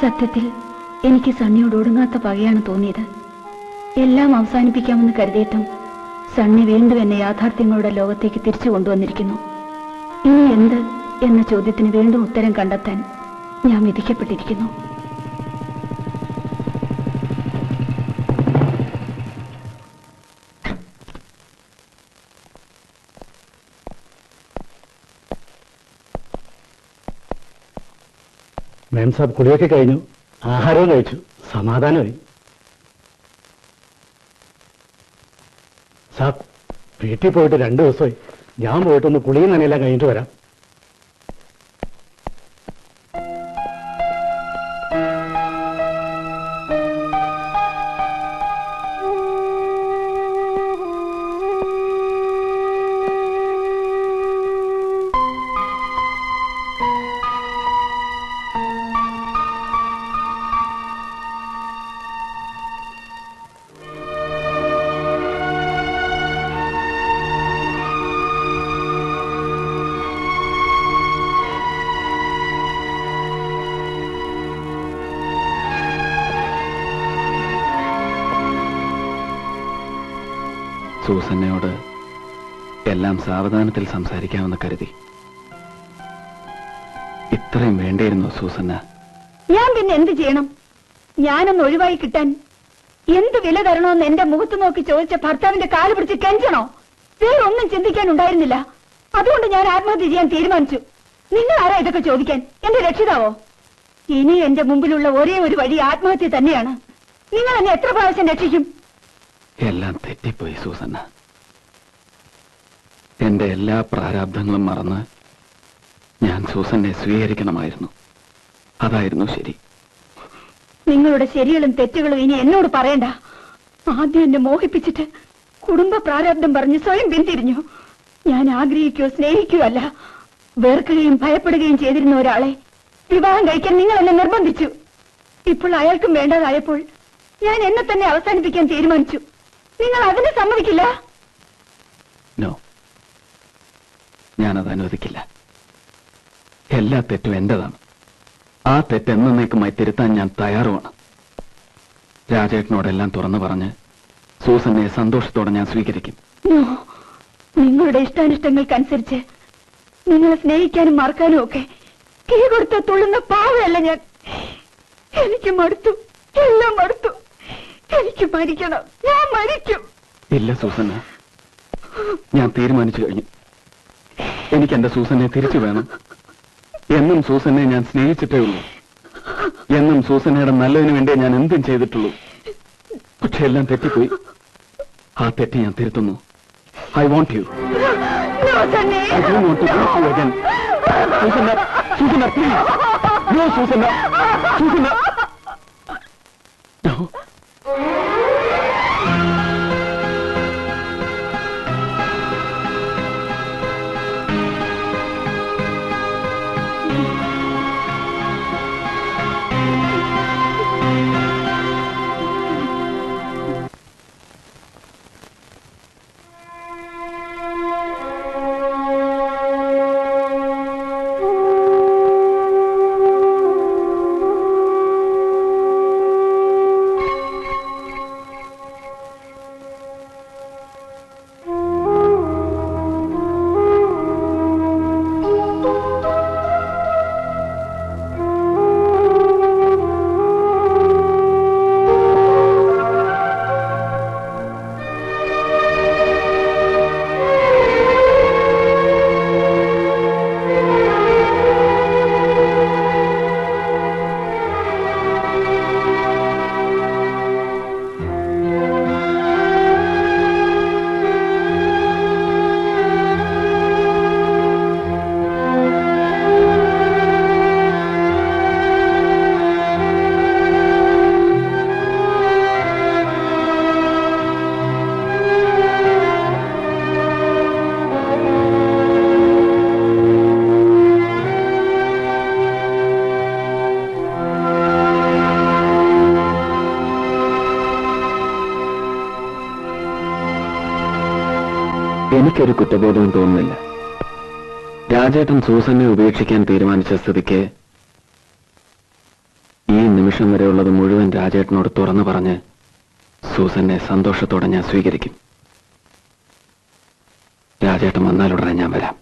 സത്യത്തിൽ എനിക്ക് സണ്ണിയോട് ഒടുങ്ങാത്ത പകയാണ് തോന്നിയത്. എല്ലാം അവസാനിപ്പിക്കാമെന്ന് കരുതിയിട്ടും സണ്ണി വീണ്ടും എന്നെ യാഥാർത്ഥ്യങ്ങളുടെ ലോകത്തേക്ക് തിരിച്ചു കൊണ്ടുവന്നിരിക്കുന്നു. ഇനി എന്ത് എന്ന ചോദ്യത്തിന് വീണ്ടും ഉത്തരം കണ്ടെത്താൻ ഞാൻ വിധിക്കപ്പെട്ടിരിക്കുന്നു. മേം സാബ് കുളിയൊക്കെ കഴിഞ്ഞു, ആഹാരവും കഴിച്ചു, സമാധാനമായി. സാബ് വീട്ടിൽ പോയിട്ട് 2 ദിവസമായി. ഞാൻ പോയിട്ടൊന്ന് കുളിയും നനയെല്ലാം കഴിഞ്ഞിട്ട് വരാം. സൂസന്നയോട് എല്ലാം സാവധാനത്തിൽ സംസാരിക്കാമെന്ന് കരുതി. ഇത്രയും വേണ്ടിയിരുന്നോ സൂസന്ന? ഞാൻ പിന്നെ എന്ത് ചെയ്യണം? ഞാനൊന്ന് ഒഴിവായി കിട്ടാൻ എന്ത് വില തരണമെന്ന് എന്റെ മുഖത്ത് നോക്കി ചോദിച്ച ഭർത്താവിന്റെ കാല് പിടിച്ച് കെഞ്ചണോ? വേറൊന്നും ചിന്തിക്കാനുണ്ടായിരുന്നില്ല. അതുകൊണ്ട് ഞാൻ ആത്മഹത്യ ചെയ്യാൻ തീരുമാനിച്ചു. നിങ്ങൾ ആരാ ഇതൊക്കെ ചോദിക്കാൻ? എന്റെ രക്ഷിതാവോ? ഇനി എന്റെ മുമ്പിലുള്ള ഒരേ ഒരു വഴി ആത്മഹത്യ തന്നെയാണ്. നിങ്ങൾ എന്നെ എത്ര പ്രാവശ്യം രക്ഷിക്കും? എല്ലാം തെറ്റിപ്പോയി സൂസന്ന. എന്റെ എല്ലാ പ്രാരാബ്ധങ്ങളും മറന്ന് ഞാൻ സൂസന്നെ സ്വീകരിക്കണമായിരുന്നു. അതായിരുന്നു ശരി. നിങ്ങളുടെ ശരികളും തെറ്റുകളും ഇനി എന്നോട് പറയണ്ട. ആദ്യം എന്നെ മോഹിപ്പിച്ചിട്ട് കുടുംബ പ്രാരാബ്ധം പറഞ്ഞ് സ്വയം പിന്തിരിഞ്ഞു. ഞാൻ ആഗ്രഹിക്കുകയോ സ്നേഹിക്കുകയോ അല്ല, വെറുക്കുകയും ഭയപ്പെടുകയും ചെയ്തിരുന്ന ഒരാളെ വിവാഹം കഴിക്കാൻ നിങ്ങൾ എന്നെ നിർബന്ധിച്ചു. ഇപ്പോൾ അയാൾക്കും വേണ്ടതായപ്പോൾ ഞാൻ എന്നെ തന്നെ അവസാനിപ്പിക്കാൻ തീരുമാനിച്ചു. നിങ്ങൾ അതിന് സമ്മതിക്കില്ല? നോ, ഞാനത് അനുവദിക്കില്ല. എല്ലാ തെറ്റും എന്റേതാണ്. ആ തെറ്റ് എന്നേക്കുമായി തിരുത്താൻ ഞാൻ തയ്യാറുമാണ്. രാജേട്ടനോടെല്ലാം തുറന്നു പറഞ്ഞ് സൂസന്നെ സന്തോഷത്തോടെ ഞാൻ സ്വീകരിക്കും. നിങ്ങളുടെ ഇഷ്ടാനിഷ്ടങ്ങൾക്കനുസരിച്ച് നിങ്ങളെ സ്നേഹിക്കാനും മറക്കാനും ഒക്കെ കീ കൊടുത്ത തുള്ളുന്ന പാവയല്ല ഞാൻ. എനിക്ക് മടുത്തു, എല്ലാം മടുത്തു. എനിക്ക് മരിക്കണം, ഞാൻ മരിക്കും. ഇല്ല സൂസന്ന, ഞാൻ തീരുമാനിച്ചു കഴിഞ്ഞു. എനിക്ക് എന്റെ സൂസനെ തിരിച്ചു വേണം. എന്നും സൂസനെ ഞാൻ സ്നേഹിച്ചിട്ടേ ഉള്ളൂ. എന്നും സൂസനയുടെ നല്ലതിനു വേണ്ടിയേ ഞാൻ എന്തും ചെയ്തിട്ടുള്ളൂ. പക്ഷെ എല്ലാം തെറ്റിപ്പോയി. ആ തെറ്റ് ഞാൻ തിരുത്തുന്നു. I want you. I don't want to lose you again. Susanna, Susanna, please. No, Susanna. Susanna. No. എനിക്കൊരു കുറ്റബോധവും തോന്നുന്നില്ല. രാജേട്ടൻ സൂസനെ ഉപേക്ഷിക്കാൻ തീരുമാനിച്ച സ്ഥിതിക്ക് ഈ നിമിഷം വരെയുള്ളത് മുഴുവൻ രാജേട്ടനോട് തുറന്നു പറഞ്ഞ് സൂസനെ സന്തോഷത്തോടെ ഞാൻ സ്വീകരിക്കും. രാജേട്ടൻ വന്നാലുടനെ ഞാൻ വരാം.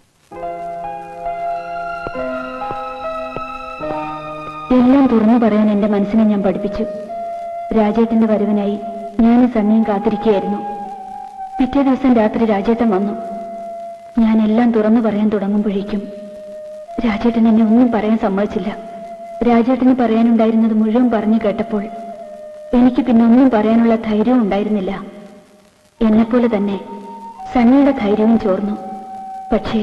എല്ലാം തുറന്നു പറയാൻ എന്റെ മനസ്സിനെ ഞാൻ പഠിപ്പിച്ചു. രാജേട്ടന്റെ വരവിനായി ഞാനും സണ്ണിയും കാത്തിരിക്കുകയായിരുന്നു. പിറ്റേ ദിവസം രാത്രി രാജേട്ടൻ വന്നു. ഞാൻ എല്ലാം തുറന്നു പറയാൻ തുടങ്ങുമ്പോഴേക്കും രാജേട്ടൻ എന്നെ ഒന്നും പറയാൻ സമ്മതിച്ചില്ല. രാജേട്ടന് പറയാനുണ്ടായിരുന്നത് മുഴുവൻ പറഞ്ഞു കേട്ടപ്പോൾ എനിക്ക് പിന്നെ ഒന്നും പറയാനുള്ള ധൈര്യവും ഉണ്ടായിരുന്നില്ല. എന്നെപ്പോലെ തന്നെ സണ്ണിയുടെ ധൈര്യവും ചോർന്നു. പക്ഷേ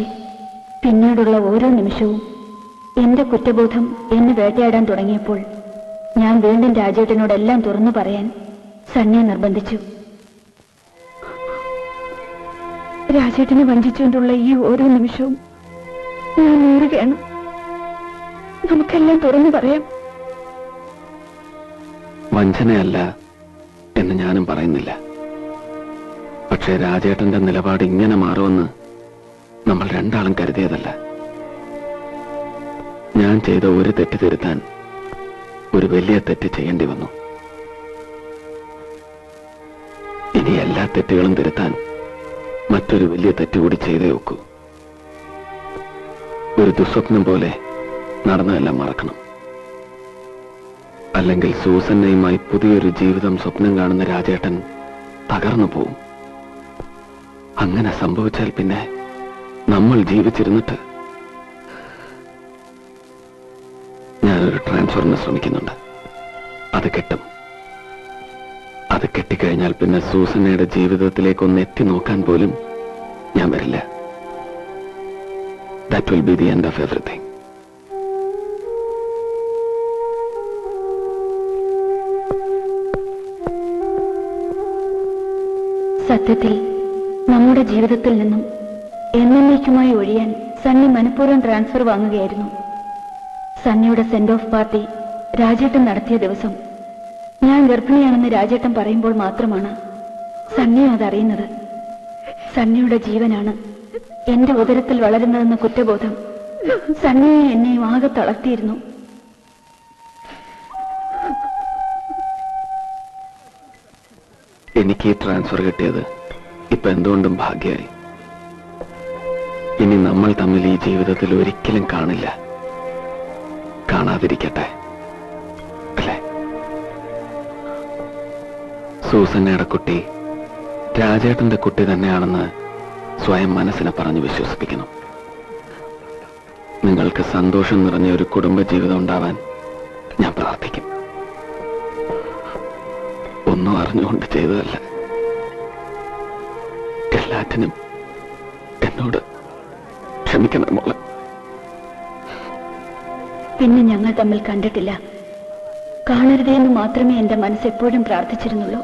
പിന്നീടുള്ള ഓരോ നിമിഷവും എന്റെ കുറ്റബോധം എന്നെ വേട്ടയാടാൻ തുടങ്ങിയപ്പോൾ ഞാൻ വീണ്ടും രാജേട്ടനോടെല്ലാം തുറന്നു പറയാൻ സണ്ണിയെ നിർബന്ധിച്ചു. രാജേട്ടനെ വഞ്ചിച്ചുകൊണ്ടുള്ള ഈ ഓരോ നിമിഷവും ഞാൻ നേരുകയാണ്. നമുക്കെല്ലാം തുറന്നു പറയാം. വഞ്ചനയല്ല എന്ന് ഞാനും പറയുന്നില്ല. പക്ഷേ രാജേട്ടന്റെ നിലപാട് ഇങ്ങനെ മാറുമെന്ന് നമ്മൾ രണ്ടാളും കരുതിയതല്ല. ഞാൻ ചെയ്ത ഒരു തെറ്റ് തിരുത്താൻ ഒരു വലിയ തെറ്റ് ചെയ്യേണ്ടി വന്നു. ഇനി എല്ലാ തെറ്റുകളും തിരുത്താൻ മറ്റൊരു വലിയ തെറ്റ് കൂടി ചെയ്തേ ഒക്കൂ. ഒരു ദുസ്വപ്നം പോലെ നടന്നതെല്ലാം മറക്കണം. അല്ലെങ്കിൽ സൂസന്നയുമായി പുതിയൊരു ജീവിതം സ്വപ്നം കാണുന്ന രാജേട്ടൻ തകർന്നു പോവും. അങ്ങനെ സംഭവിച്ചാൽ പിന്നെ നമ്മൾ ജീവിച്ചിരുന്നിട്ട്. ഞാനൊരു ട്രാൻസ്ഫറിന് ശ്രമിക്കുന്നുണ്ട്. അത് കിട്ടും. അത് കിട്ടിക്കഴിഞ്ഞാൽ പിന്നെ സൂസന്നയുടെ ജീവിതത്തിലേക്കൊന്ന് എത്തി നോക്കാൻ പോലും ഞാൻ വരില്ല. That will be the end of everything. സത്യത്തിൽ നമ്മുടെ ജീവിതത്തിൽ നിന്നും എന്നേക്കുമായി ഒഴിയാൻ സണ്ണി മനഃപൂർവ്വം ട്രാൻസ്ഫർ വാങ്ങുകയായിരുന്നു. സണ്ണിയുടെ സെൻഡ് ഓഫ് പാർട്ടി രാജേട്ടൻ നടത്തിയ ദിവസം ഞാൻ ഗർഭിണിയാണെന്ന് രാജേട്ടൻ പറയുമ്പോൾ മാത്രമാണ് സണ്ണിയും അതറിയുന്നത്. സണ്ണിയുടെ ജീവനാണ് എന്റെ ഉദരത്തിൽ വളരുന്നതെന്ന കുറ്റബോധം സണ്ണിയെ എന്നെയും ആകെ തളർത്തിയിരുന്നു. എനിക്ക് ഈ ട്രാൻസ്ഫർ കിട്ടിയത് ഇപ്പൊ എന്തുകൊണ്ടും ഭാഗ്യമായി. ഇനി നമ്മൾ തമ്മിൽ ഈ ജീവിതത്തിൽ ഒരിക്കലും കാണില്ല. കാണാതിരിക്കട്ടെ, അല്ലേ? സൂസന്നയുടെ കുട്ടി രാജേട്ടന്റെ കുട്ടി തന്നെയാണെന്ന് സ്വയം മനസ്സിനെ പറഞ്ഞു വിശ്വസിപ്പിക്കണം. നിങ്ങൾക്ക് സന്തോഷം നിറഞ്ഞ ഒരു കുടുംബജീവിതം ഉണ്ടാവാൻ ഞാൻ പ്രാർത്ഥിക്കും. ഒന്നും അറിഞ്ഞുകൊണ്ട് ചെയ്തതല്ല. എല്ലാറ്റിനും എന്നോട് ക്ഷമിക്കണം മോളെ. പിന്നെ ഞങ്ങൾ തമ്മിൽ കണ്ടിട്ടില്ല. കാണരുതേ എന്ന് മാത്രമേ എന്റെ മനസ്സെപ്പോഴും പ്രാർത്ഥിച്ചിരുന്നുള്ളൂ.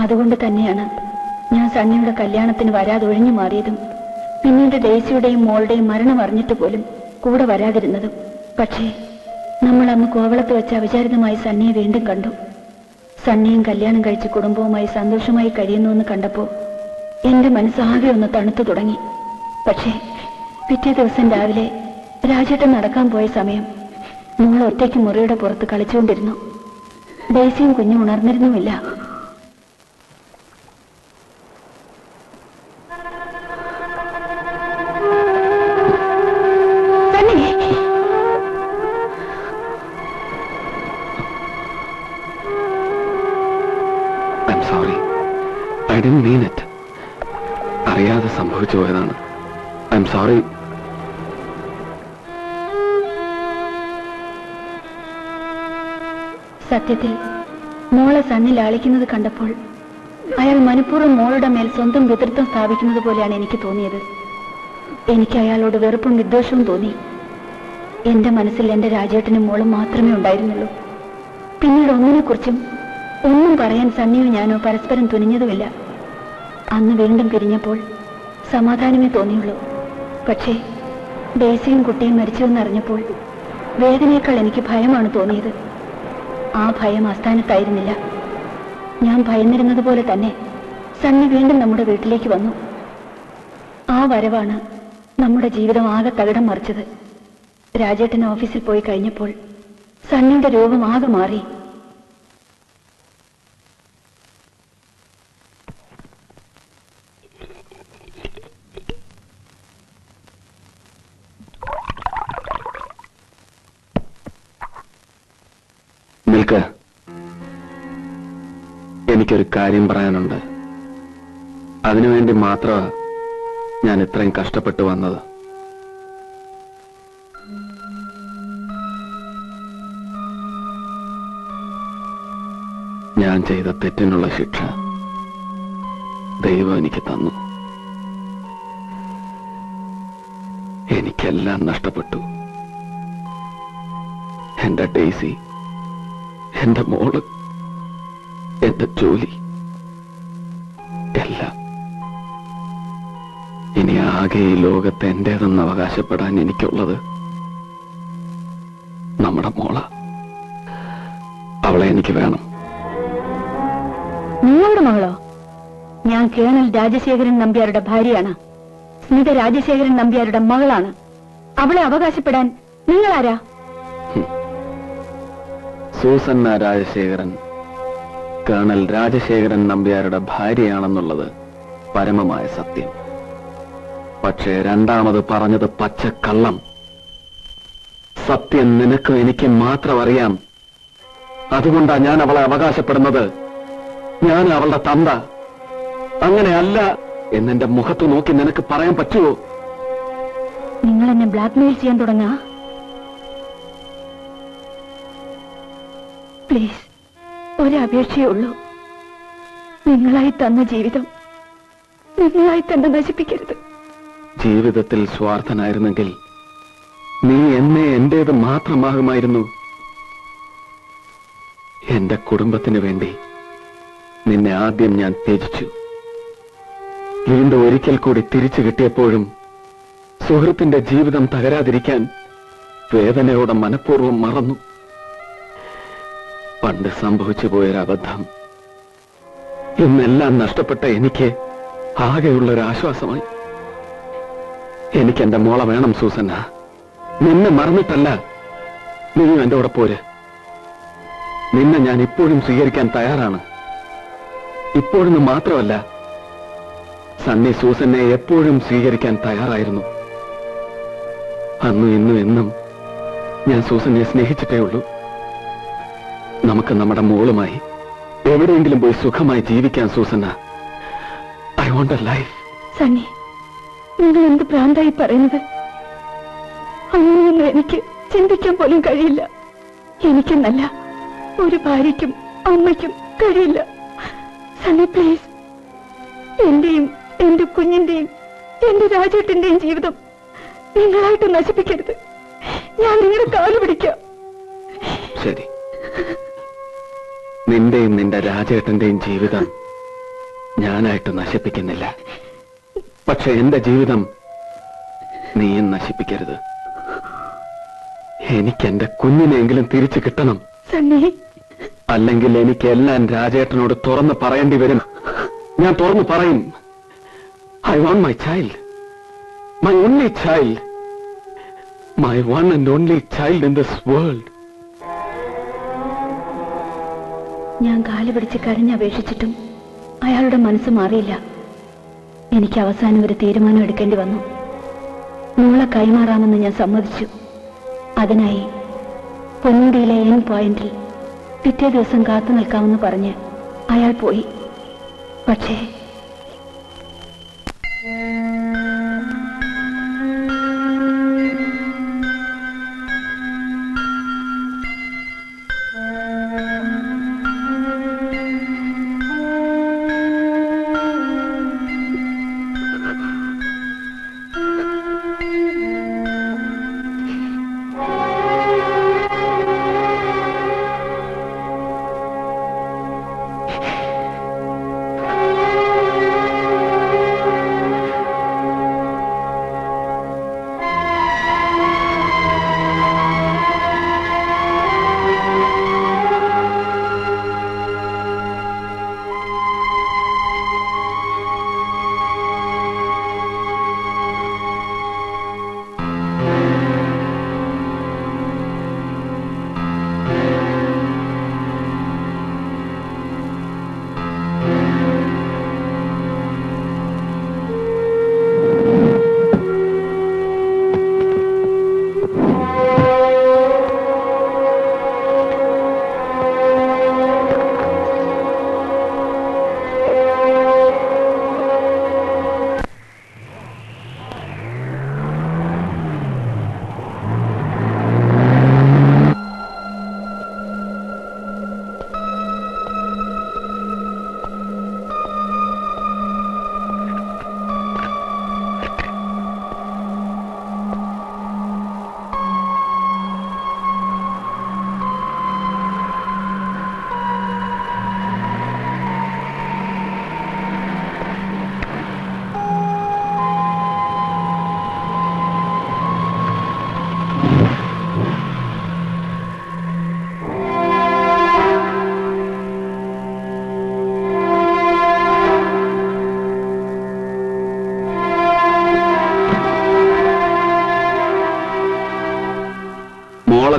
അതുകൊണ്ട് തന്നെയാണ് ഞാൻ സണ്ണിയുടെ കല്യാണത്തിന് വരാതെ ഒഴിഞ്ഞു മാറിയതും പിന്നീട് ഡേസിയുടെയും മോളുടെയും മരണം അറിഞ്ഞിട്ട് പോലും കൂടെ വരാതിരുന്നതും. പക്ഷേ നമ്മൾ അന്ന് കോവളത്ത് വെച്ച് അവിചാരിതമായി സണ്ണിയെ വീണ്ടും കണ്ടു. സണ്ണിയും കല്യാണം കഴിച്ച് കുടുംബവുമായി സന്തോഷമായി കഴിയുന്നുവെന്ന് കണ്ടപ്പോ എന്റെ മനസ്സാകെ ഒന്ന് തണുത്തു തുടങ്ങി. പക്ഷേ പിറ്റേ ദിവസം രാവിലെ രാജേട്ടൻ നടക്കാൻ പോയ സമയം മോൾ ഒറ്റയ്ക്ക് മുറിയുടെ പുറത്ത് കളിച്ചുകൊണ്ടിരുന്നു. ഡേസിയും കുഞ്ഞും ഉണർന്നിരുന്നുമില്ല. I'm sorry. I didn't mean it. അറിയാതെ സംഭവിച്ചു പോയതാണ്. I'm sorry. സത്യത്തിൽ മോളെ സണ്ണി ലാളിക്കുന്നത് കണ്ടപ്പോൾ അയാൾ മനഃപൂർവ്വം മോളുടെ മേൽ സ്വന്തം പിതൃത്വം സ്ഥാപിക്കുന്നത് പോലെയാണ് എനിക്ക് തോന്നിയത്. എനിക്ക് അയാളോട് വെറുപ്പും വിദ്വേഷവും തോന്നി. എന്റെ മനസ്സിൽ എന്റെ രാജേട്ടനും മോളും മാത്രമേ ഉണ്ടായിരുന്നുള്ളൂ. പിന്നീട് ഒന്നിനെക്കുറിച്ചും ഒന്നും പറയാൻ സണ്ണിയോ ഞാനോ പരസ്പരം തുനിഞ്ഞതുമില്ല. അന്ന് വീണ്ടും പിരിഞ്ഞപ്പോൾ സമാധാനമേ തോന്നിയുള്ളൂ. പക്ഷേ ഡേസിയും കുട്ടിയും മരിച്ചുവെന്നറിഞ്ഞപ്പോൾ വേദനയേക്കാൾ എനിക്ക് ഭയമാണ് തോന്നിയത്. ആ ഭയം അസ്ഥാനത്തായിരുന്നില്ല. ഞാൻ ഭയന്നിരുന്നത് പോലെ തന്നെ സണ്ണി വീണ്ടും നമ്മുടെ വീട്ടിലേക്ക് വന്നു. ആ വരവാണ് നമ്മുടെ ജീവിതം ആകെ തകിടം മറിച്ചത്. രാജേട്ടൻ ഓഫീസിൽ പോയി കഴിഞ്ഞപ്പോൾ സണ്ണിയുടെ രൂപം ആകെ മാറി. നിൽക്ക്, എനിക്കൊരു കാര്യം പറയാനുണ്ട്. അതിനുവേണ്ടി മാത്രമാണ് ഞാൻ ഇത്രയും കഷ്ടപ്പെട്ടു വന്നത്. ഞാൻ ചെയ്ത തെറ്റിനുള്ള ശിക്ഷ ദൈവം എനിക്ക് തന്നു. എനിക്കെല്ലാം നഷ്ടപ്പെട്ടു. എന്റെ ഡെയ്സി, എന്റെ മോള്, എന്റെ ജോലി, എല്ലാം. ഇനി ആകെ ഈ ലോകത്ത് എന്റേതെന്ന് അവകാശപ്പെടാൻ എനിക്കുള്ളത് നമ്മുടെ മോള. അവളെ എനിക്ക് വേണം. നിങ്ങളുടെ മകളോ? ഞാൻ കേണൽ രാജശേഖരൻ നമ്പ്യാരുടെ ഭാര്യയാണ്. സ്മിത രാജശേഖരൻ നമ്പ്യാരുടെ മകളാണ്. അവളെ അവകാശപ്പെടാൻ നിങ്ങളാരാ? സൂസന്ന രാജശേഖരൻ കേണൽ രാജശേഖരൻ നമ്പ്യാരുടെ ഭാര്യയാണെന്നുള്ളത് പരമമായ സത്യം. പക്ഷേ രണ്ടാമത് പറഞ്ഞത് പച്ചക്കള്ളം. സത്യം നിനക്കും എനിക്ക് മാത്രം അറിയാം. അതുകൊണ്ടാ ഞാൻ അവളെ അവകാശപ്പെടുന്നത്. ഞാൻ അവളുടെ തന്ത. അങ്ങനെയല്ല എന്നെന്റെ മുഖത്ത് നോക്കി നിനക്ക് പറയാൻ പറ്റുമോ? നിങ്ങൾ എന്നെ ബ്ലാക്ക്മെയിൽ ചെയ്യാൻ തുടങ്ങാ? പ്ലീസ്, ഒരപേക്ഷയേ ഉള്ളൂ. നിങ്ങളായി തന്ന ജീവിതം നിങ്ങളായി തന്നെ നശിപ്പിക്കരുത്. ജീവിതത്തിൽ സ്വാർത്ഥനായിരുന്നെങ്കിൽ നീ എന്നെ എന്റേത് മാത്രമാകുമായിരുന്നു. എന്റെ കുടുംബത്തിന് വേണ്ടി നിന്നെ ആദ്യം ഞാൻ ത്യജിച്ചു. വീണ്ടും ഒരിക്കൽ കൂടി തിരിച്ചു കിട്ടിയപ്പോഴും സുഹൃത്തിന്റെ ജീവിതം തകരാതിരിക്കാൻ വേദനയോടെ മനഃപൂർവ്വം മറന്നു. പണ്ട് സംഭവിച്ചു പോയൊരബദ്ധം ഇന്നെല്ലാം നഷ്ടപ്പെട്ട എനിക്ക് ആകെയുള്ളൊരാശ്വാസമായി. എനിക്കെന്റെ മോളെ വേണം സൂസന്ന. നിന്നെ മറന്നിട്ടല്ല. നീയും എന്റെ കൂടെ പോര്. നിന്നെ ഞാൻ ഇപ്പോഴും സ്വീകരിക്കാൻ തയ്യാറാണ്. ഇപ്പോഴെന്ന് മാത്രമല്ല, സണ്ണി സൂസന്നെ എപ്പോഴും സ്വീകരിക്കാൻ തയ്യാറായിരുന്നു. അന്നും ഇന്നും എന്നും ഞാൻ സൂസന്നെ സ്നേഹിച്ചിട്ടേ ഉള്ളൂ. നമുക്ക് നമ്മുടെ മോളുമായി എവിടെയെങ്കിലും പോയി സുഖമായി ജീവിക്കാൻ Susanna. I want a life. Sunny, നിങ്ങൾ എന്ത് ഭ്രാന്തായി പറയുന്നത്? അങ്ങനെയൊന്നും എനിക്ക് ചിന്തിക്കാൻ പോലും കഴിയില്ല. എനിക്കെന്നല്ല, ഒരു ഭാര്യയ്ക്കും അമ്മയ്ക്കും കഴിയില്ല. സണ്ണി പ്ലീസ്, എന്റെയും എന്റെ കുഞ്ഞിന്റെയും എന്റെ രാജേട്ടന്റെയും ജീവിതം നിങ്ങളായിട്ട് നശിപ്പിക്കരുത്. ഞാൻ നിങ്ങളുടെ കാല് പിടിക്കാം. ശരി, നിന്റെയും നിന്റെ രാജേട്ടന്റെയും ജീവിതം ഞാനായിട്ട് നശിപ്പിക്കുന്നില്ല. പക്ഷെ എന്റെ ജീവിതം നീയും നശിപ്പിക്കരുത്. എനിക്കെന്റെ കുഞ്ഞിനെങ്കിലും തിരിച്ചു കിട്ടണം. സണ്ണി, അല്ലെങ്കിൽ എനിക്ക് എല്ലാം രാജേട്ടനോട് തുറന്ന് പറയേണ്ടി വരും. ഞാൻ തുറന്ന് പറയും. I want my child, my only child, my one and only child in this world. ഞാൻ കാല് പിടിച്ച് കരഞ്ഞപേക്ഷിച്ചിട്ടും അയാളുടെ മനസ്സ് മാറിയില്ല. എനിക്ക് അവസാനം ഒരു തീരുമാനം എടുക്കേണ്ടി വന്നു. മോളെ കൈമാറാമെന്ന് ഞാൻ സമ്മതിച്ചു. അതിനായി പൊന്നുണ്ടിയിലെ എൻ പോയിന്റിൽ പിറ്റേ ദിവസം കാത്തു നിൽക്കാമെന്ന് പറഞ്ഞ് അയാൾ പോയി. പക്ഷേ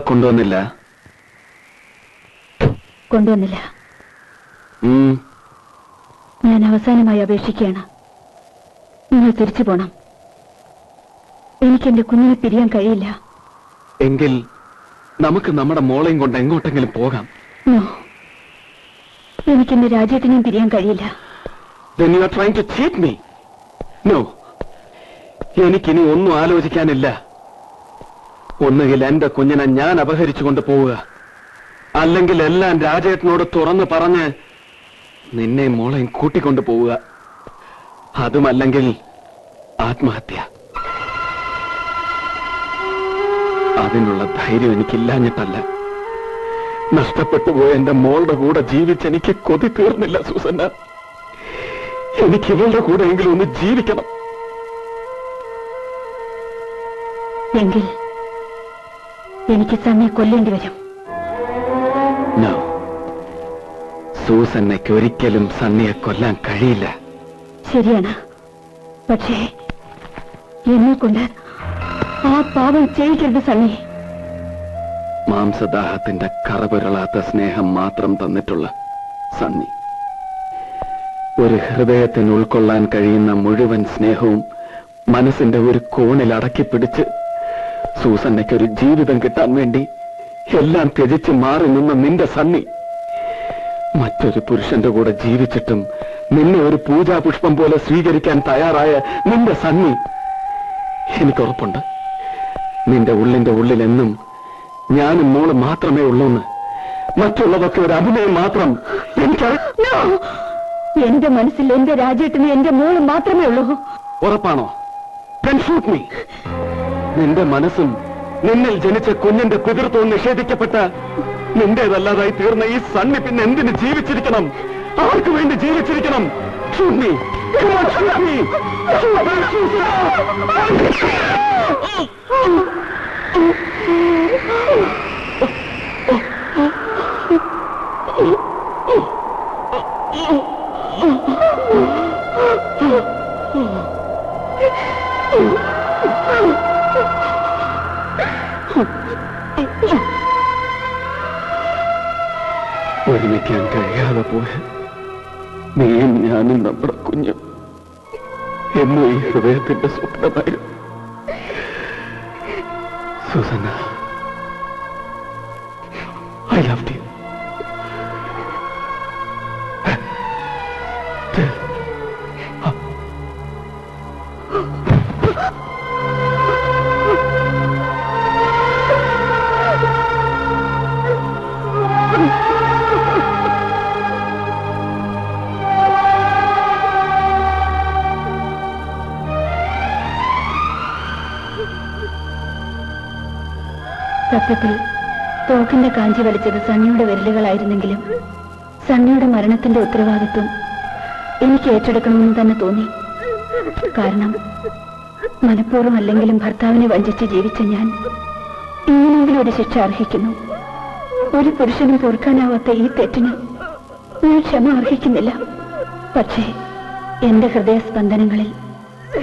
കൊണ്ടുവന്നില്ല? കൊണ്ടുവന്നില്ല. ഞാൻ അവസാനമായി അപേക്ഷിക്കുകയാണ്. നിങ്ങൾ തിരിച്ചു പോണം. എനിക്ക് എന്റെ കുഞ്ഞിനെ പിരിയാൻ കഴിയില്ല. എങ്കിൽ നമുക്ക് നമ്മുടെ മോളെയും കൊണ്ട് എങ്ങോട്ടെങ്കിലും പോകാം. എനിക്ക് എന്റെ രാജ്യത്തിനെയും പിരിയാൻ കഴിയില്ല. Then you are trying to cheat me. No. എനിക്കിനി ഒന്നും ആലോചിക്കാനില്ല. ഒന്നുകിൽ എന്റെ കുഞ്ഞിനെ ഞാൻ അപഹരിച്ചുകൊണ്ട് പോവുക, അല്ലെങ്കിൽ എല്ലാം രാജേട്ടനോട് തുറന്നു പറഞ്ഞ് നിന്നെ മോളെയും കൂട്ടിക്കൊണ്ടു പോവുക. അതുമല്ലെങ്കിൽ ആത്മഹത്യ. അതിനുള്ള ധൈര്യം എനിക്കില്ലാഞ്ഞിട്ടല്ല. നഷ്ടപ്പെട്ടു പോയ എന്റെ മോളുടെ കൂടെ ജീവിച്ചെനിക്ക് കൊതി തീർന്നില്ല സൂസന്ന. എനിക്ക് ഇവളുടെ കൂടെ എങ്കിലും ഒന്ന് ജീവിക്കണം. എങ്കിൽ എനിക്ക് സണ്ണിയെ കൊല്ലേണ്ടി വരും. സൂസന്നയ്ക്ക് ഒരിക്കലും സണ്ണിയെ കൊല്ലാൻ കഴിയില്ല. ശരിയാണ്. പക്ഷേ എന്നെ കൊണ്ട് ആ പാവം ചെയ്യിക്കരുത് സണ്ണി. മാംസദാഹത്തിന്റെ കറപുരളാത്ത സ്നേഹം മാത്രം തന്നിട്ടുള്ള സണ്ണി, ഒരു ഹൃദയത്തിന് ഉൾക്കൊള്ളാൻ കഴിയുന്ന മുഴുവൻ സ്നേഹവും മനസ്സിന്റെ ഒരു കോണിൽ അടക്കിപ്പിടിച്ച് സൂസന്നയ്ക്കൊരു ജീവിതം കിട്ടാൻ വേണ്ടി എല്ലാം ത്യജിച്ച് മാറി നിന്ന നിന്റെ സണ്ണി, മറ്റൊരു പുരുഷന്റെ കൂടെ ജീവിച്ചിട്ടും നിന്നെ ഒരു പൂജാപുഷ്പം പോലെ സ്വീകരിക്കാൻ തയ്യാറായ നിന്റെ സണ്ണി, എനിക്കുറപ്പുണ്ട് നിന്റെ ഉള്ളിന്റെ ഉള്ളിൽ എന്നും ഞാനും മോള് മാത്രമേ ഉള്ളൂന്ന്. മറ്റുള്ളതൊക്കെ ഒരു അഭിനയം മാത്രം. എന്റെ മനസ്സിൽ എന്റെ രാജ്യത്തിന് എന്റെ മോള് മാത്രമേ ഉള്ളൂ. ഉറപ്പാണോ? Then shoot me. നിന്റെ മനസ്സും നിന്നിൽ ജനിച്ച കുഞ്ഞിന്റെ പിതൃത്വം നിഷേധിക്കപ്പെട്ട നിന്റേതല്ലാതായി തീർന്ന ഈ സണ്ണി പിന്നെ എന്തിന് ജീവിച്ചിരിക്കണം? ആർക്ക് വേണ്ടി ജീവിച്ചിരിക്കണം? Shoot me. Come on, shoot me. ഒരുമിക്കാൻ കഴിയാതെ പോയ നീയും ഞാനും നമ്മുടെ കുഞ്ഞും എന്നും ഈ ഹൃദയത്തിന്റെ സ്വപ്നമായിരുന്നു. Susanna, I loved you. സത്യത്തിൽ തോക്കിന്റെ കാഞ്ചി വലിച്ചത് സണ്ണിയുടെ വിരലുകളായിരുന്നെങ്കിലും സണ്ണിയുടെ മരണത്തിന്റെ ഉത്തരവാദിത്വം എനിക്ക് ഏറ്റെടുക്കണമെന്ന് തന്നെ തോന്നി. കാരണം മനഃപൂർവ്വം അല്ലെങ്കിലും ഭർത്താവിനെ വഞ്ചിച്ച് ജീവിച്ച ഞാൻ ഇങ്ങനെയെങ്കിലും ഒരു ശിക്ഷ അർഹിക്കുന്നു. ഒരു പുരുഷനും പൊറുക്കാനാവാത്ത ഈ തെറ്റിന് ഞാൻ ക്ഷമ അർഹിക്കുന്നില്ല. പക്ഷേ എന്റെ ഹൃദയസ്പന്ദനങ്ങളിൽ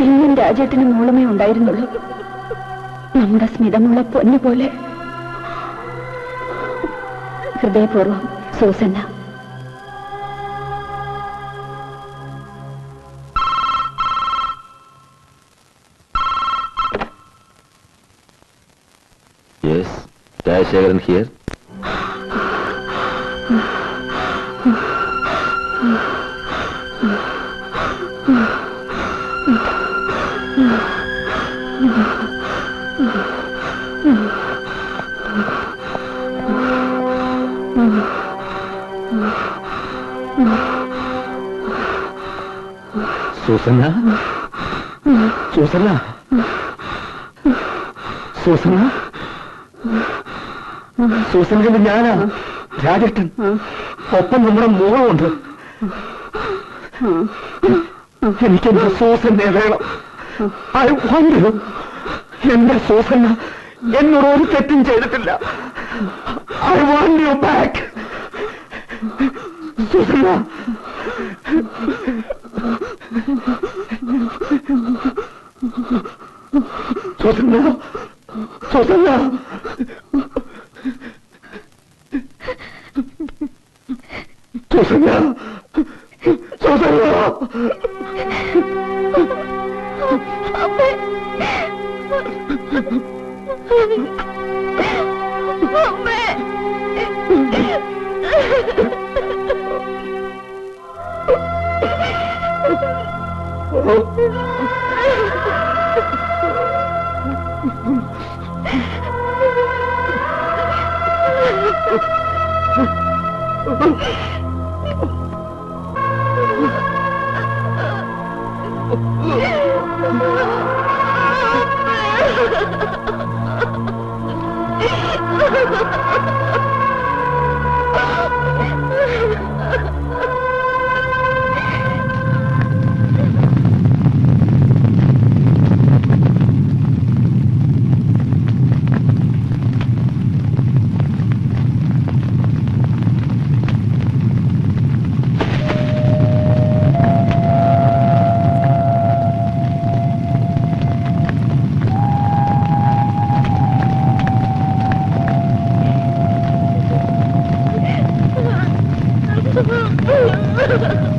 ഇന്നും രാജ്യത്തിന് മൂളമേ ഉണ്ടായിരുന്നുള്ളൂ. നമ്മുടെ സ്മിതമുള്ള പൊന്നുപോലെ. ഹൃദയപൂർവ്വം, Susanna. Yes, Jayasekaran here. Susanna, Susanna, Susanna, Susanna, ഞാനാ രാജേട്ടൻ. ഒപ്പം നമ്മുടെ മോളുണ്ട്. എനിക്കെന്റെ സൂസന്നെ വേണം. I want you. എന്റെ സൂസന്ന എന്നോട് ഒരു തെറ്റും ചെയ്തിട്ടില്ല. I want you back. Susanna, Susanna, Susanna, Susanna Susanna അമ്മേ. അമ്മേ. Ha ha ha!